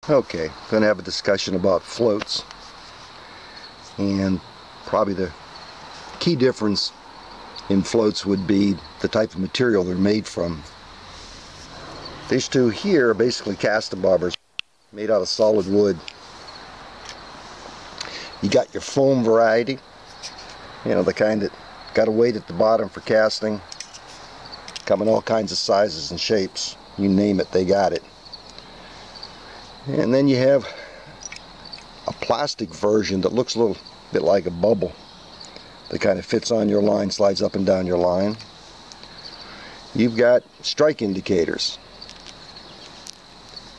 Okay, going to have a discussion about floats, and probably the key difference in floats would be the type of material they're made from. These two here are basically casting bobbers made out of solid wood. You got your foam variety, you know, the kind that got a weight at the bottom for casting, come in all kinds of sizes and shapes. You name it, they got it. And then you have a plastic version that looks a little bit like a bubble that kind of fits on your line, slides up and down your line. You've got strike indicators.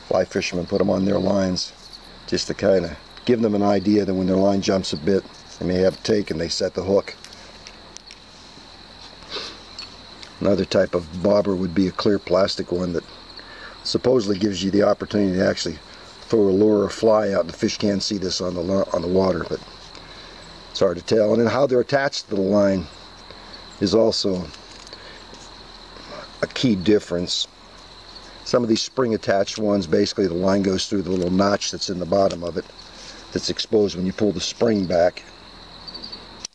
Fly fishermen put them on their lines just to kind of give them an idea that when their line jumps a bit, they may have a take and they set the hook. Another type of bobber would be a clear plastic one that supposedly gives you the opportunity to actually throw a lure or fly out. The fish can't see this on the water, but it's hard to tell. And then how they're attached to the line is also a key difference. Some of these spring attached ones, basically the line goes through the little notch that's in the bottom of it that's exposed when you pull the spring back.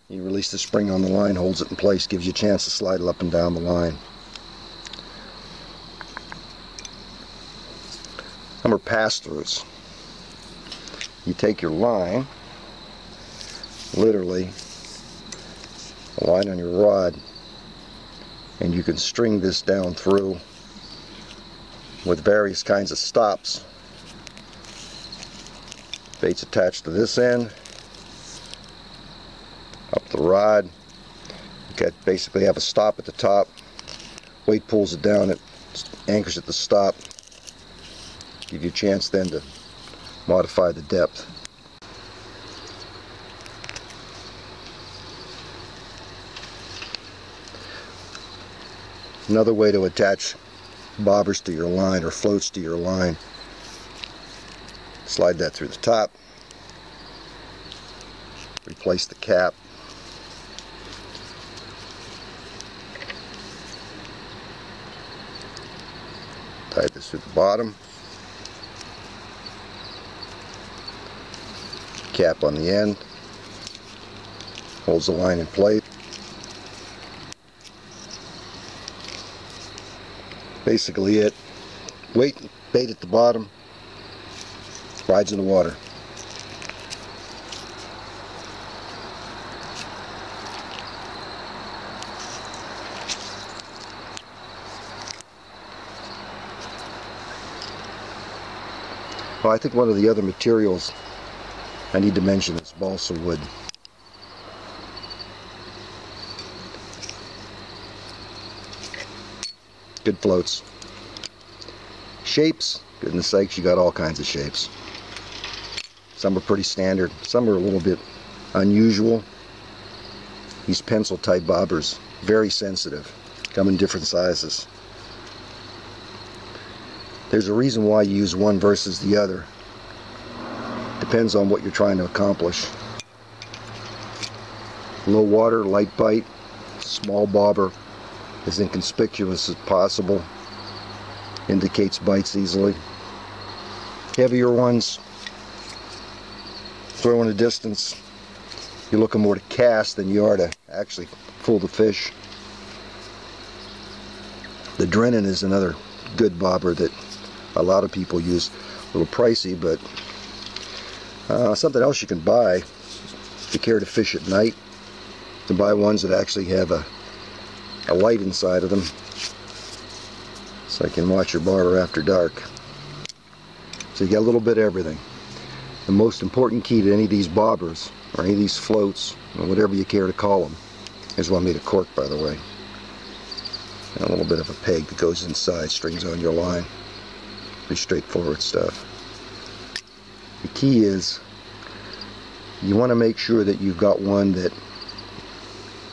You release the spring on the line, holds it in place, gives you a chance to slide it up and down the line. Number pass-throughs. You take your line, literally a line on your rod, and you can string this down through with various kinds of stops. Bait's attached to this end, up the rod. You basically have a stop at the top. Weight pulls it down, it anchors at the stop. Give you a chance then to modify the depth. Another way to attach bobbers to your line or floats to your line, slide that through the top, replace the cap, tie this through the bottom, cap on the end, holds the line in place. Basically it. Weight, bait at the bottom, rides in the water. Well, I think one of the other materials I need to mention is balsa wood. Good floats. Shapes, goodness sakes, you got all kinds of shapes. Some are pretty standard, some are a little bit unusual. These pencil type bobbers, very sensitive, come in different sizes. There's a reason why you use one versus the other. Depends on what you're trying to accomplish. Low water, light bite, small bobber, as inconspicuous as possible, indicates bites easily. Heavier ones, throwing a distance, you're looking more to cast than you are to actually pull the fish. The Drennan is another good bobber that a lot of people use. A little pricey, but something else you can buy if you care to fish at night. You can buy ones that actually have a light inside of them, so you can watch your bobber after dark. So you got a little bit of everything. The most important key to any of these bobbers, or any of these floats, or whatever you care to call them, is one made of cork, by the way. And a little bit of a peg that goes inside, strings on your line. Pretty straightforward stuff. The key is you want to make sure that you've got one that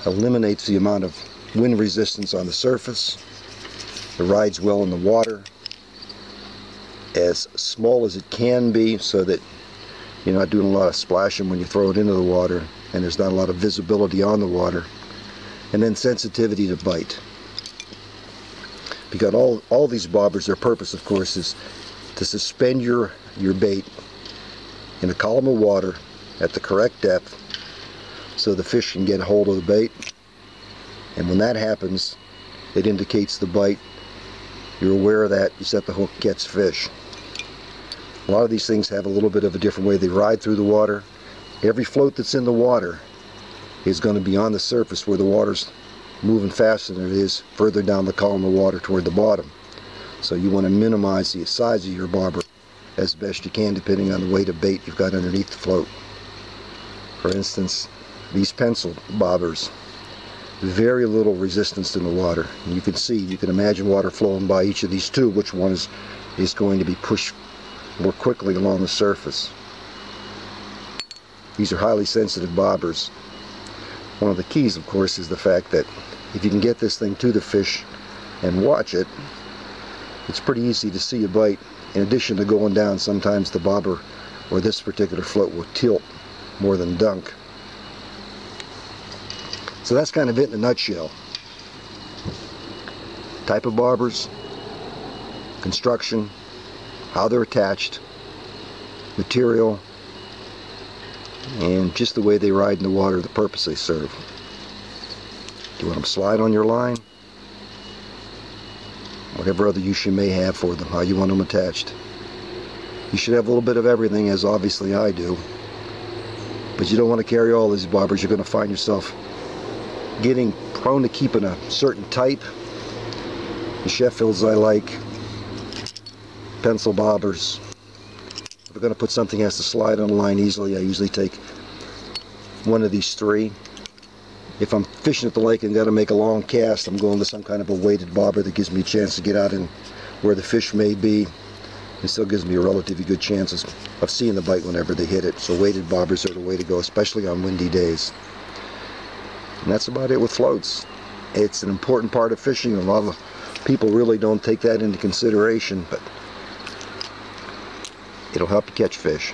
eliminates the amount of wind resistance on the surface. It rides well in the water, as small as it can be, so that you're not doing a lot of splashing when you throw it into the water, and there's not a lot of visibility on the water. And then sensitivity to bite. Because all these bobbers, their purpose, of course, is to suspend your bait in a column of water at the correct depth so the fish can get a hold of the bait. And when that happens, it indicates the bite. You're aware of that, you set the hook, catch fish. A lot of these things have a little bit of a different way they ride through the water. Every float that's in the water is going to be on the surface where the water's moving faster than it is further down the column of water toward the bottom. So you want to minimize the size of your bobber as best you can, depending on the weight of bait you've got underneath the float. For instance, these pencil bobbers, very little resistance in the water. And you can see, you can imagine water flowing by each of these two, which one is going to be pushed more quickly along the surface. These are highly sensitive bobbers. One of the keys, of course, is the fact that if you can get this thing to the fish and watch it, it's pretty easy to see a bite. In addition to going down, sometimes the bobber or this particular float will tilt more than dunk. So that's kind of it in a nutshell. Type of bobbers, construction, how they're attached, material, and just the way they ride in the water, the purpose they serve. Do you want them slide on your line? Whatever other use you may have for them, how you want them attached. You should have a little bit of everything, as obviously I do. But you don't want to carry all these bobbers. You're going to find yourself getting prone to keeping a certain type. The Sheffields I like, pencil bobbers. If we're going to put something that has to slide on the line easily, I usually take one of these three. If I'm fishing at the lake and got to make a long cast, I'm going to some kind of a weighted bobber that gives me a chance to get out in where the fish may be. It still gives me a relatively good chance of seeing the bite whenever they hit it. So weighted bobbers are the way to go, especially on windy days. And that's about it with floats. It's an important part of fishing. A lot of people really don't take that into consideration, but it'll help you catch fish.